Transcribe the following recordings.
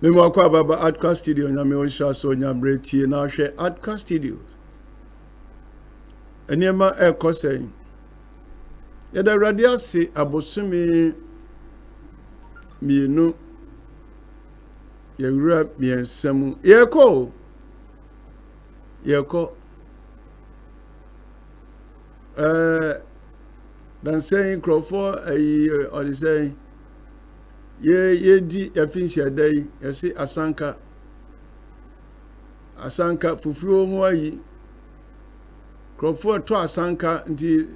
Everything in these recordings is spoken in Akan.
Me mo akwa baba Adkwart Studios na me o sha so nya bretie na hwe Adkwart Studios. Eniema e kosen. Ya da radio se abosumi mienu yewura miensam yeko dan saying Crawford or the saying ye di yafinshi dai yasi asanka fufuo ho ayi Crawford to asanka nti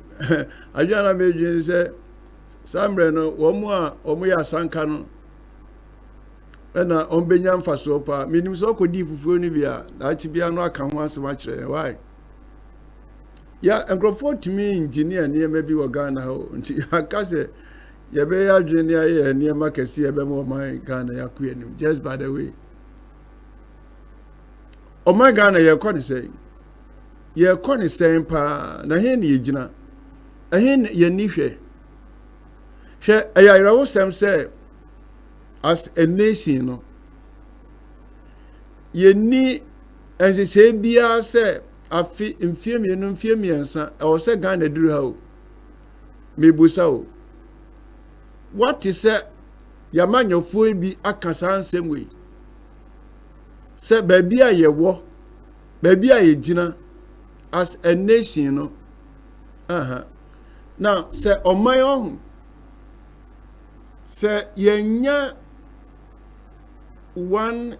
adwana medwin se sambre no wo mu a omo ya asanka no na ombenya mfaso pa minim so kodi fufuo ni bia da chi bia no aka ho asema kire why ya Crawford to me engineer ne maybe wo Ghana ho nti aka se ye be ya dwene aye ne makasi ye be mo man Ghana ya ku enim just by the way o man Ghana ye ko ne say ye ko ne say pa na he ne yigina he ye ni hwe ayira wo sem say as a nation no ye ni enjeche bia say afi mfiemienu mfiemiensa e wo say Ghana duru ha o mebusa o what is say yamanyofo bi akasa ansem we say baby a ye wo baby a ye gina as a nation no now say oman ohun say yenya one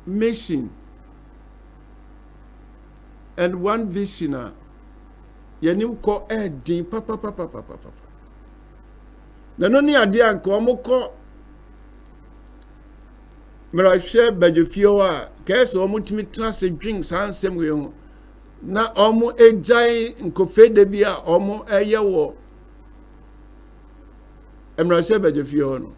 mission and one vision yenim ko edin papa na no ni ade anka omko mrahwe badwofio a kese omutimi tena se dwin sansem we ho na omo ejai nkofede bia omo eyewo mrahwe badwofio no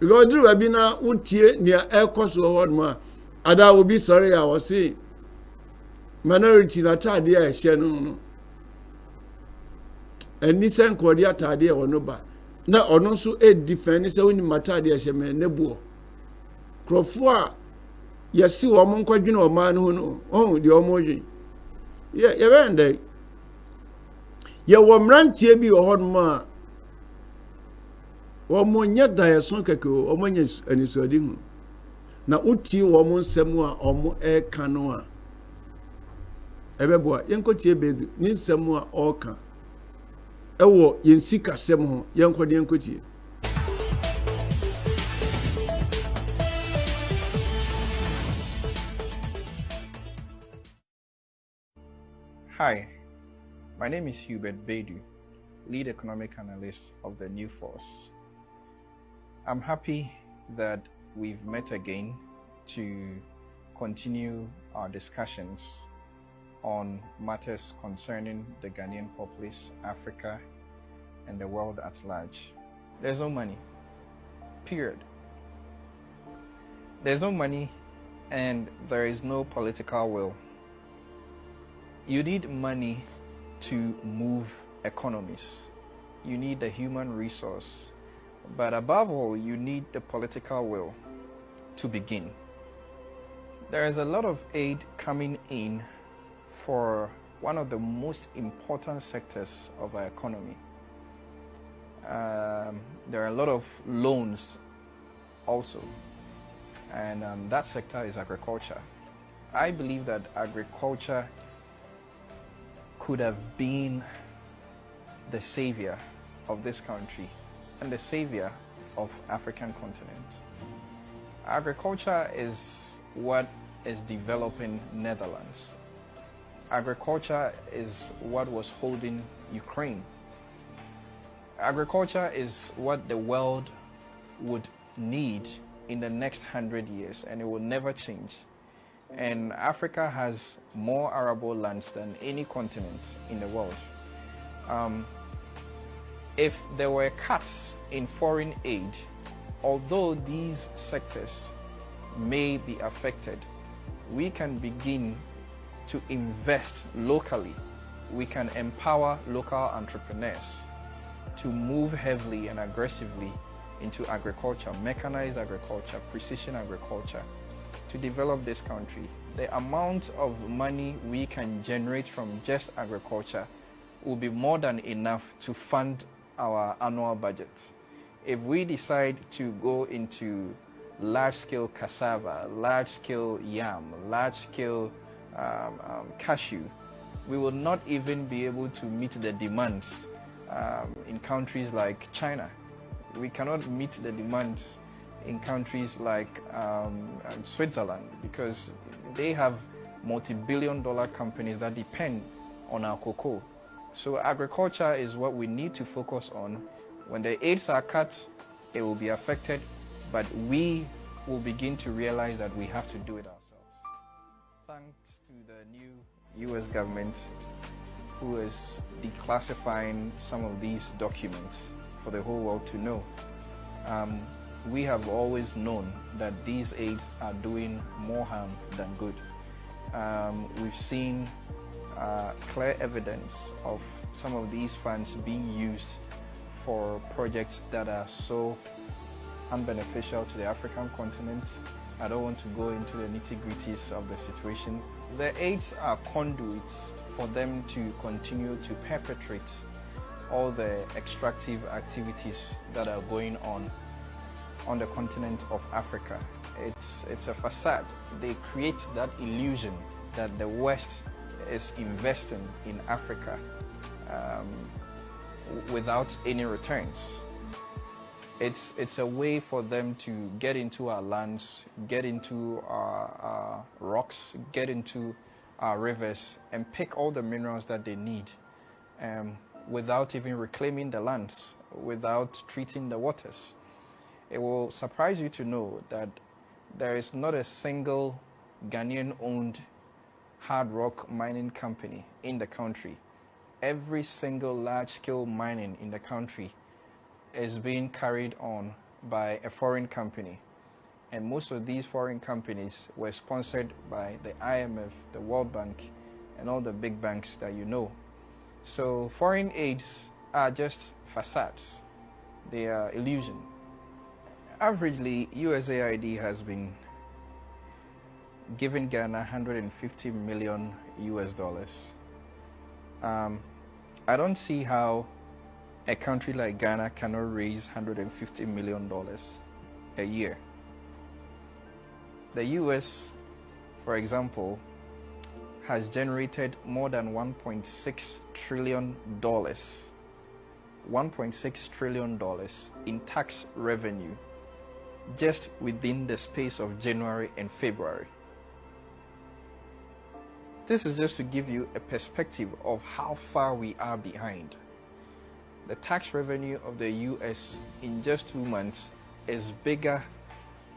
Lord Rabi na utie nia ekoso ho no ada obi sorry ya wo se minority na tade a ehye no eni sen kodi atade e wono ba na ono nso e defend se woni matade ehye me nebuo krofo a yesi wo mo nkwadwene o man no no oh de o mo dwen ye bende ye wo mrantie bi wo no ma wo mo nya da ye son keke o mo nya anisodi hu na uti wo mo nsem a o mo e ka no a ebeboa yenkotie bedu ni nsem a o ka ewo yensika sem ho yenkode yenkotie. Hi, my name is HUBERT BAIDOO, Lead Economic Analyst of the New Force. I'm happy that we've met again to continue our discussions on matters concerning the Ghanaian populace, Africa, and the world at large. There's no money, period. There's no money and there is no political will. You need money to move economies. You need the human resource. But above all, you need the political will to begin. There is a lot of aid coming in for one of the most important sectors of our economy. There are a lot of loans also, and that sector is agriculture. I believe that agriculture could have been the savior of this country and the savior of African continent. Agriculture is what is developing Netherlands. Agriculture is what was holding Ukraine. Agriculture is what the world would need in the next 100 years, and it will never change. And Africa has more arable lands than any continent in the world. If there were cuts in foreign aid, although these sectors may be affected, we can begin to invest locally. We can empower local entrepreneurs to move heavily and aggressively into agriculture, mechanized agriculture, precision agriculture, to develop this country. The amount of money we can generate from just agriculture will be more than enough to fund our annual budget. If we decide to go into large-scale cassava, large-scale yam, large-scale cashew, we will not even be able to meet the demands in countries like China. We cannot meet the demands in countries like Switzerland, because they have multi-billion-dollar companies that depend on our cocoa. So agriculture is what we need to focus on. When the aids are cut, it will be affected, but we will begin to realize that we have to do it ourselves. Thanks to the new US government, who is declassifying some of these documents for the whole world to know. We have always known that these aids are doing more harm than good. We've seen clear evidence of some of these funds being used for projects that are so unbeneficial to the African continent. I don't want to go into the nitty-gritties of the situation. The aids are conduits for them to continue to perpetrate all the extractive activities that are going on the continent of Africa. It's a facade. They create that illusion that the West is investing in Africa without any returns. It's a way for them to get into our lands, get into our rocks, get into our rivers, and pick all the minerals that they need without even reclaiming the lands, without treating the waters. It will surprise you to know that there is not a single Ghanaian-owned hard rock mining company in the country. Every single large-scale mining in the country is being carried on by a foreign company. And most of these foreign companies were sponsored by the IMF, the World Bank, and all the big banks that you know. So foreign aids are just facades. They are illusion. Averagely, USAID has been giving Ghana 150 million US dollars. I don't see how a country like Ghana cannot raise $150 million a year. The US, for example, has generated more than $1.6 trillion, $1.6 trillion in tax revenue just within the space of January and February. This is just to give you a perspective of how far we are behind. The tax revenue of the US in just 2 months is bigger,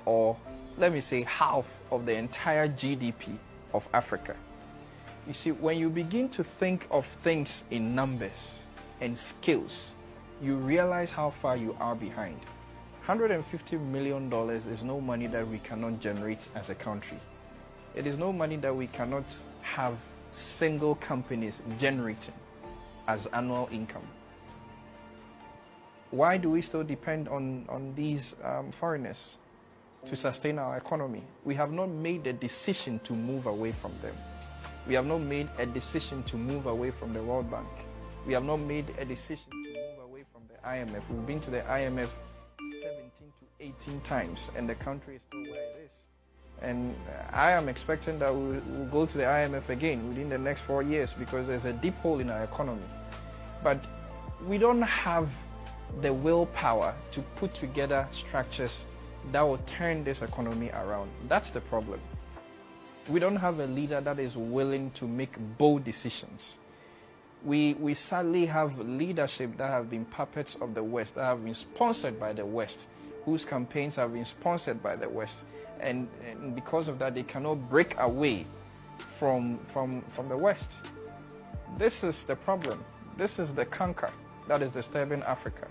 or let me say half of the entire GDP of Africa. You see, when you begin to think of things in numbers and scales, you realize how far you are behind. $150 million is no money that we cannot generate as a country. It is no money that we cannot have single companies generating as annual income. Why do we still depend on these foreigners to sustain our economy? We have not made a decision to move away from them. We have not made a decision to move away from the World Bank. We have not made a decision to move away from the IMF. We've been to the IMF 17 to 18 times, and the country is still where it is. And I am expecting that we'll go to the IMF again within the next 4 years, because there's a deep hole in our economy. But we don't have the willpower to put together structures that will turn this economy around. That's the problem. We don't have a leader that is willing to make bold decisions. We sadly have leadership that have been puppets of the West, that have been sponsored by the West, whose campaigns have been sponsored by the West. And because of that, they cannot break away from the West. This is the problem. This is the canker that is disturbing Africa.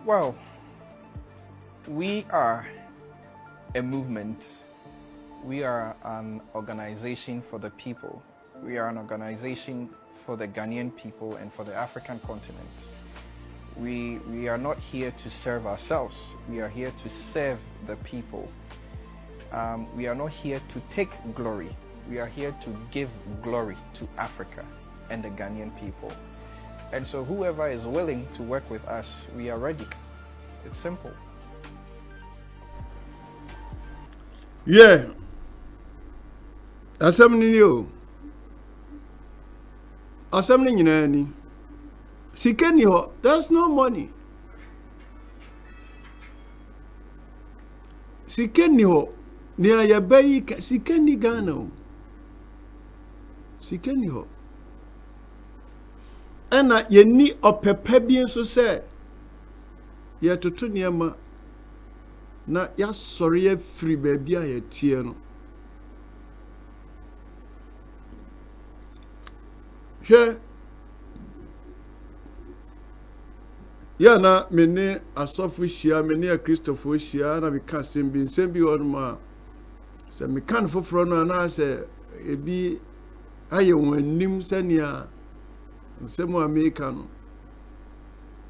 Well, we are a movement. We are an organization for the people. We are an organization for the Ghanaian people and for the African continent. We are not here to serve ourselves. We are here to serve the people. We are not here to take glory. We are here to give glory to Africa and the Ghanaian people. And so whoever is willing to work with us, we are ready. It's simple. Yeah. Assembly you. Assembly ni. Sikeni ho. There's no money. Sikeni ho. Ni ayabai sikeni Ghana. Sikeni ho. Ena yeni opepe bi nso se ye toto niema na ya sori ya free baby a ye tie no. Hwe ya na mene asofu hia mene a Christopher hia na me ka sembi onma se me kan foforo no na se ebi aye wanim sania nsemo America no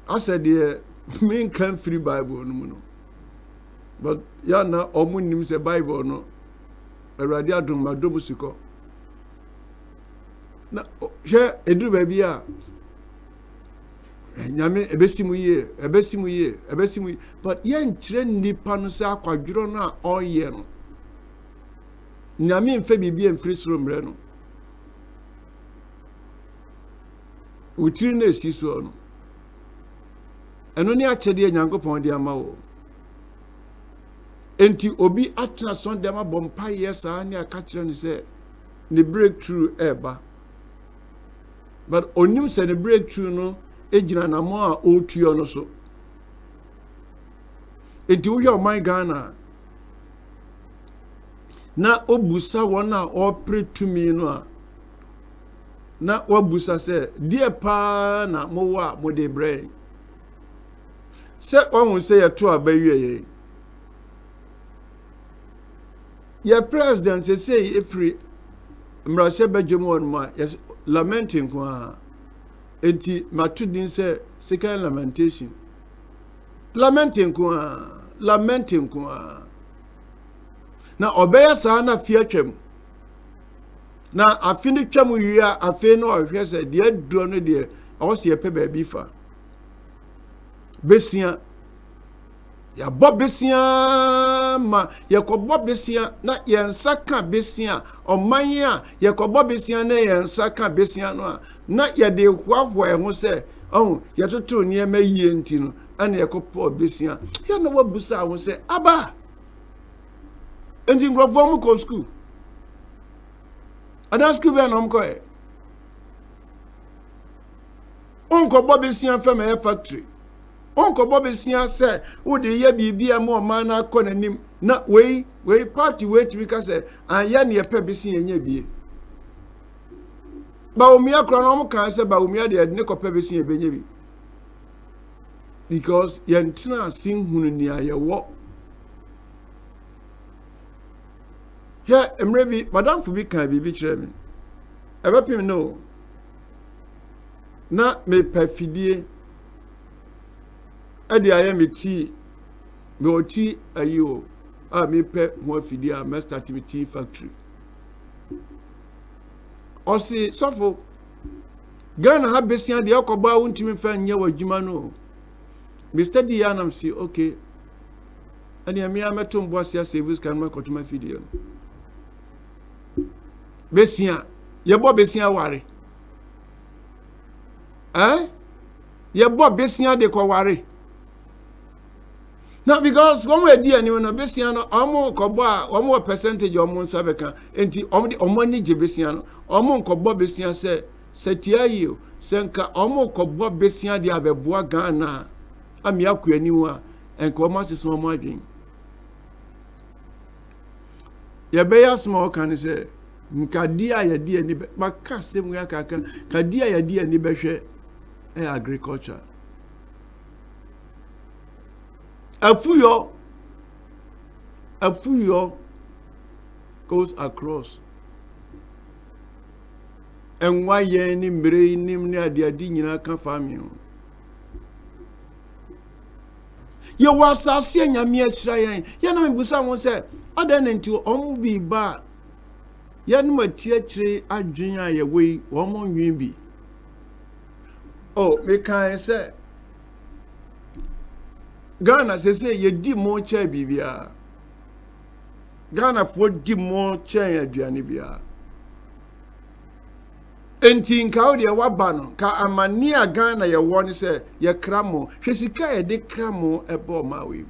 asa de me kan free Bible no no but ya na omunim se Bible no awurade adom madom siko na hwe eduru ba bia nyame ebesimu ye but ye nkyire nipa no se akwadworo na oye no nyame mfa bibia mfiri soro mre no utiri na esi so no eno ne akyede nyankopɔn de ama wo enti obi atena son de ma bompa yesa ne aka kyerɛ no se ne breakthrough eba but onim se ne breakthrough no ejina na mo a otuo no so enti wo yɛ my Ghana na obusa wona opretumi no a na wabusa se die pa na mo wa mo de bre se ohun se ye to abawie ye president say every mrashe badwom won ma yes lamenting kwa enti matudin se second lamenting kwa na obeya sa na fiatwam na afini twam wia afi no ohwe se de duro no de awose ye pe ba bi fa besia ya bobesia ma ye ko bobesia na ye nsaka besia oman a ye ko bobesia na ye nsaka besia no a na ye de hwahwa ho se ye toto ne ma yie nti no ana ye ko po besia ye na wabusa ho se aba enjin grofo mu ko school Adan school be na mko e onko bobesia fa me factory onko bobesia se wo de ye bibia mo man na akọ nanim na we party we to ka se anya ne pe besia nya bie ba omia kro na mo kan se ba omia de ne ko pe besia be nya bi because ye ntina sin hunu ni ayewo ya emrebi madam fu bi kan bibi kire mi ebepim no na me pafidie ade aye me ti me oti ayo a me pe ho afidie a me start me tea factory osi sofo Ghana ha besia de akoba wontimi fa nya wadwuma no me study ya nam si okay ade me ameto mbo asia service kan ma kotuma fidie besia yebo besia ware yebo besia de ko ware now because when we di ani no besia no omo kobo a omo percentage omo nsabeka enti omo ni je besia no omo kobo besia se setia yi senka omo kobo besia de abeboa Ghana ami akuani wa enka omo aseso omo adwen ye be yasmo kan se nkadia ya dia ni maka semu ya kaka kadia ya dia ni behwe agriculture afuyo goes across enwa ye ni mbre nim ni ade nyina ka family Ye was a senior mere trying. Yana Busan was said, I then into be bar. Yan my teacher, I drink away one more be. Oh, me can say Ghana say ye di more chair bibia. Ghana for di more chair Dianibia. Enti nka odi waba no ka amani aga na ye woni se ye kramo hwesika ye de kramo ebo mawe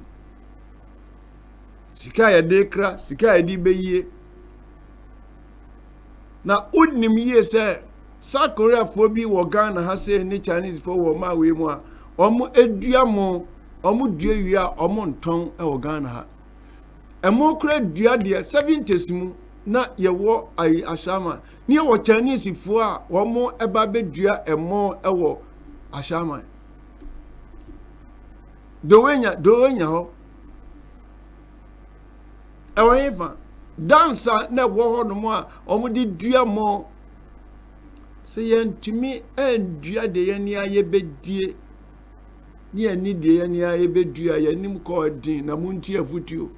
sika ye de kra sika ye de beye na udnim ye se South Korea fo bi wo Ghana ha se ni Chinese fo wo mawe mu a omo edua mo omo dua wi a omo nton e wo Ghana ha emo kra dua de 70s mu na ye wo ai ashama ni wo Chinese fo a wo mo eba bedua emo ewo ashama do wenya ho ewo yifa dancer na wo ho no mo a omo di dua mo se yentimi endua de ye ni aye bedie ni ani de ye ni aye bedua ye nim ko din na munti afutuo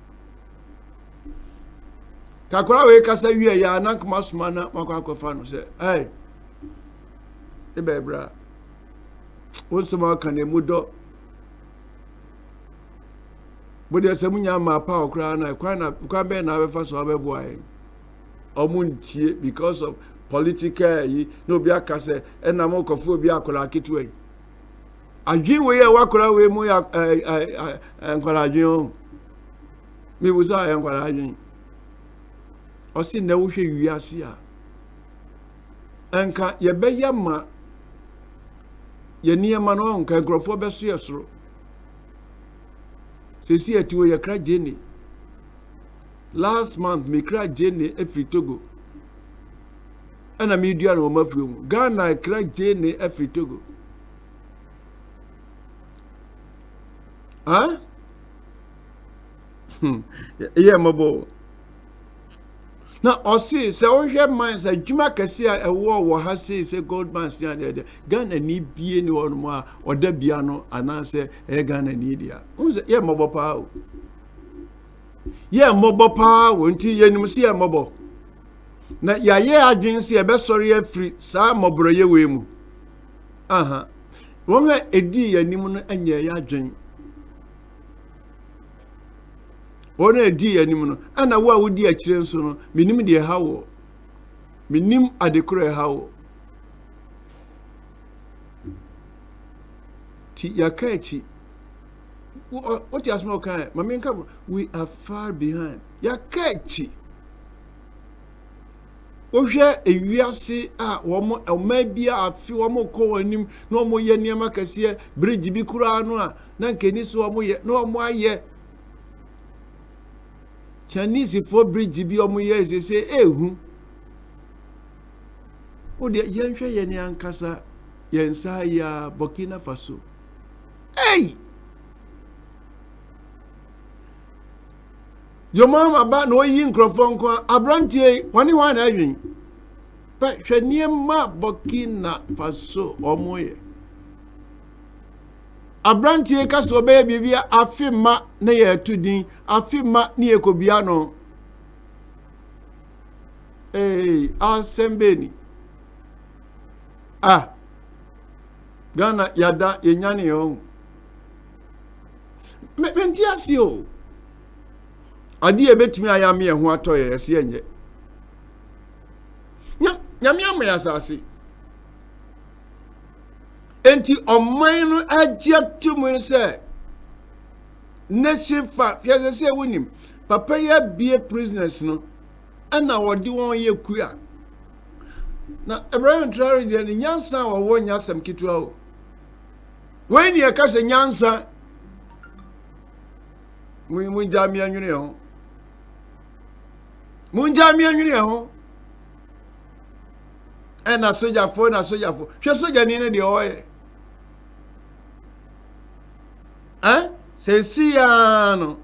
kakura we kasa wie ya na kuma suma na makwakofa no se eh e bebra wonsema kan emudo bodi asemunya ma pa okra na kwa be na befa so abebo ai omuntie because of political yi no bi akase na mo kofo bi akola kitwe adwin we ya wakora we mu ya enkwala adwin mi buza ya enkwala adwin osi na wo hwe wiase a enka ye beya ma ye niema no nka nkrofo beso ye soro sesi atiwo ye kra jeni last month me kra jeni every Togo ana mi dua no mafuo mu Ghana kra jeni every Togo ah ye mabo na osi se ohwe man se dwuma kase a ewo wo ha se gold mines ya de Ghana ni bie ni won mo a oda bia no ana se Ghana ni dia unse ye mobo pa o ye mobo pa o nti ye nim se ye mobo na ya ye adwen se e be sori afri sa mobro ye we mu aha won ha edi ya nim no anya ya adwen ona edi anim no ana wo a wodi akire nso no minim de hawo minim adekoro hawo ti yakachi what you asmo kan mama nka we are far behind yakachi ohwe ewiase a wo mo ma bia afi wo mo ko anim na wo mo ye niam akase bridge bi kura no a na nkeni so wo mo ye na wo mo aye Chinese for bridge bi omo ye se ehu o de yenhwe ye ni ankasa yensa ya Burkina Faso hey yo mama ba no yi nkrofon ko abrantie woni wan na adwin ba hwe ma Burkina Faso omo ye abrantie kaso be bibia afima na ye tudin afima ni ekobia no asembeni Ghana yada yenyane yo menti asio adi ebetumi ayame ye ho atoye ese enye nyame amya asase enti oman no agye tumu se nation fa fiase se wonim papa ya bie prisoners no ana wodi won ye kua na Abraham Traore de ni nyansa wo wo nyasam kitua o when ye ka se nyansa mu jamia nwene ho mu jamia nwene ho na soja fo hwe soja ni ne de oye Sesiano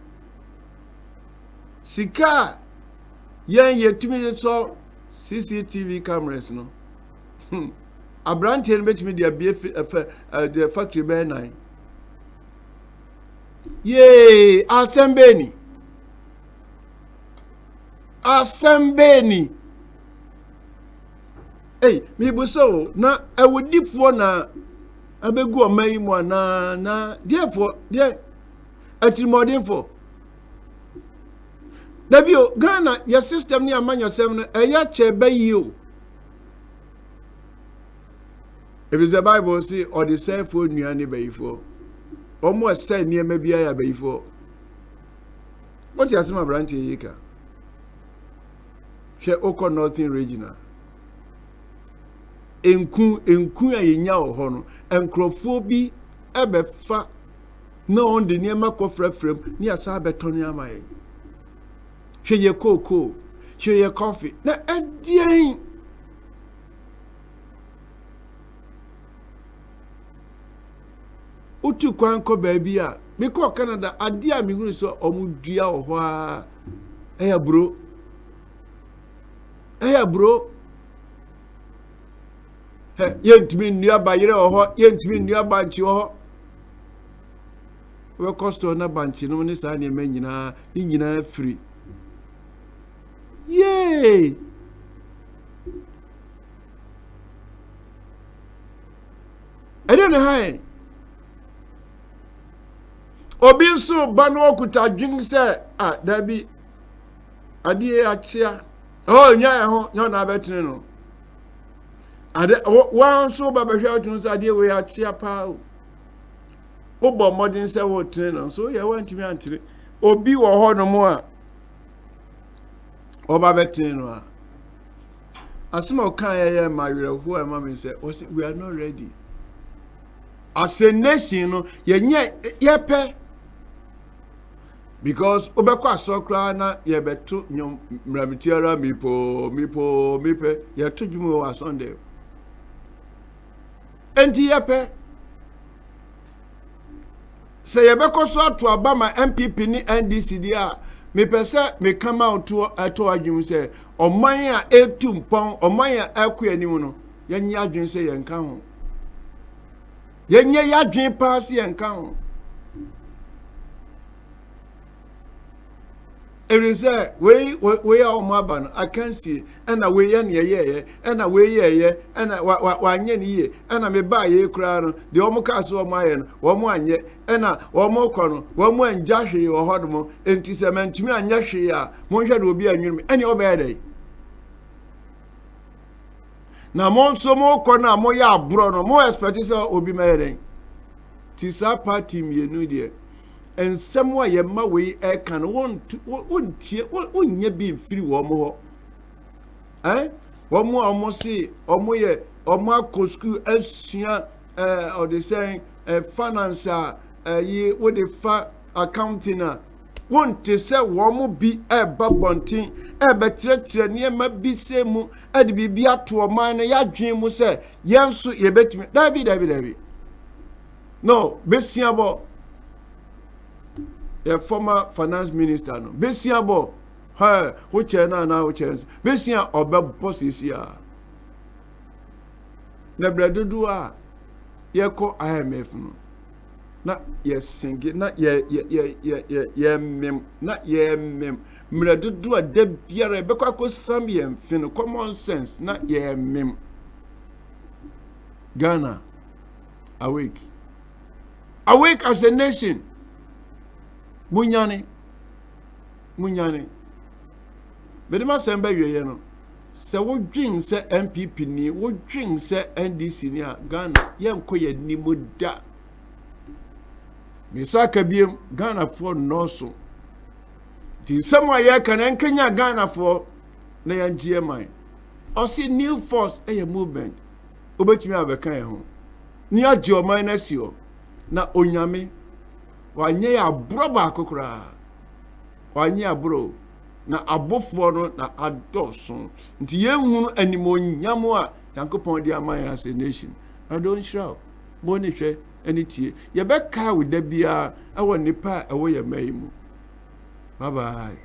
Sika yen yetimi so CCTV cameras no Abrantie betimi de abie the factory be 9 Yay, asembeni. Asembeni. Hey, me buso na ewudifo na abegu omayi mu na therefore there atimodinfo. Dabio Ghana your system ni amanyo sem no eya chebe yi o. If it's the Bible say or the same for nuane bayifo. Omo say niema bia ya bayifo. What you asema branch yika? She oko nothing regional. Enku ya yenya wo ho no enkrofo bi ebefa na on de niema kofrefrem ni asa abetoni amaye. Hwe ye koko, hwe ye coffee. Na edien utu kwan ko baabi a because Canada ade a mehunu so omudua wo ho a eya bro yentimi nnua ba yere wo ho yentimi nnua ba nchi wo ho we costo na banchi no ne sa ne manyina ni nyina free yay ede ne hai obi nso ba no okuta dwin se dabi ade achia nya ho nya na betene no ade wan so ba behwe atun se ade we achia pa o bo modern se wo tene no so ye wantimi antire obi wo ho no mo a oba betene no a asema o kan ye ma were ho e ma me se we are not ready as a nation no ye pe because obekwa sokra na ye beto nyom mramitiara mipe ye to dwumo wa Sunday enti ye pe se ye bekoso ato abama MPP ni NDC dia me pese me come out to ato adwum se oman a etumpon oman a akua anim no ye nya adwun se ye nka ho ye nya ya adwun pass ye nka ho. It is we are maban I can see and a way ye and a way ye and one ye and a me buy ye crown the omocaso of mine one ye and a more corner one more and Jashi or Hodmo and Tissament to me and Yashia Monja will be a new any other day. Now monso more corner more ya brono more expectation will be marrying. Tissa party me new dear. And somewhere ye ma we can won't ye be free one more. One more almost see or more school or the saying finance ye with the fa accounting won't to say one more be a babonting better near my be same at be up to a minor ya dream will say yes so ye bet me David no best about the former finance minister no besiabo which na which besia obe posisia na bredudu a ye ko IMF no na ye singi na ye mem na ye mem bredudu a de biara be kwa sam ye mfin common sense na ye mem Ghana awake as a nation. Munyane bedema semba wiye no se wo dwin se MPP ni wo dwin se NDC ni a Ghana yenko ye nimu da misaka biem Ghana for noso ti semwa ye kan enkenya Ghana for na yan GMI o si new force e movement obetumi abeka ye ho ni agye o man na si o na onyame wanye ya bro ba kokora wanye ya bro na abofo no na adoso nti yenhunu animonyamo a yankopon di aman as a nation I don't shout boni hwe anitie ye beka wo da bia e wo nipa e wo ye mayimu bye bye.